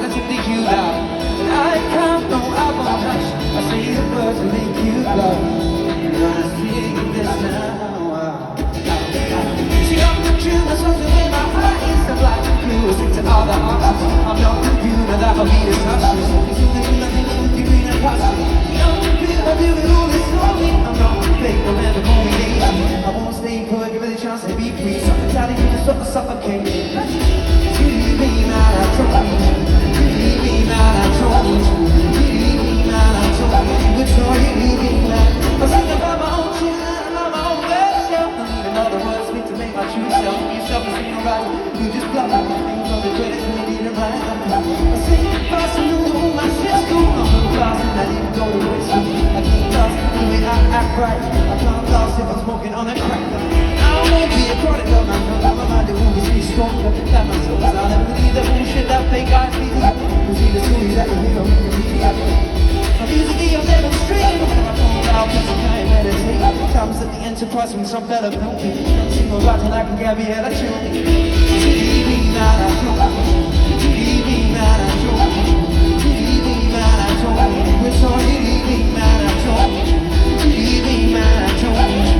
I tip the cue out. And I can't know I won't hush. I say the words to make you blush. And I sing this now. See, I'm the tune, my songs away, my heart is the black blue. Stick to all the hearts. I'm not the computer that will be the touch. You see the thing, nothing in the green and pasta. I'm the computer, I deal with all this slowly. I'm not fake, no matter call me lazy. I won't stay put, give it a chance to be free. Something's out of you, just to suffocate. You leave me mad, I told you. You leave me mad, I told you. You leave me mad, I told you. But you're you leave me mad. I'm thinking about my own shit and about my own best self. I need another word speak to make my true self. You self-esteem right, you just bluff. Ain't no regret, we need it right. I say fast and know all my shit's cool. I'm so fast and I didn't go to waste. I can't last the way I act right. I can't last if I'm smoking on a crack. I won't be a product of my phone. My mind will always be stronger than my soul. I'll never believe the bullshit that fake eyes be. You see the story that you hear on the media. My music is your demonstration. When I fall out, cause I can't meditate. Times at the enterprise when some fella built me. Single rotten like a Gabriella chill me. Leave me mad, I told you. Leave me mad, I told you. Leave me mad, I told you. We're sorry, leave me mad, I told you. Leave me mad, I told you.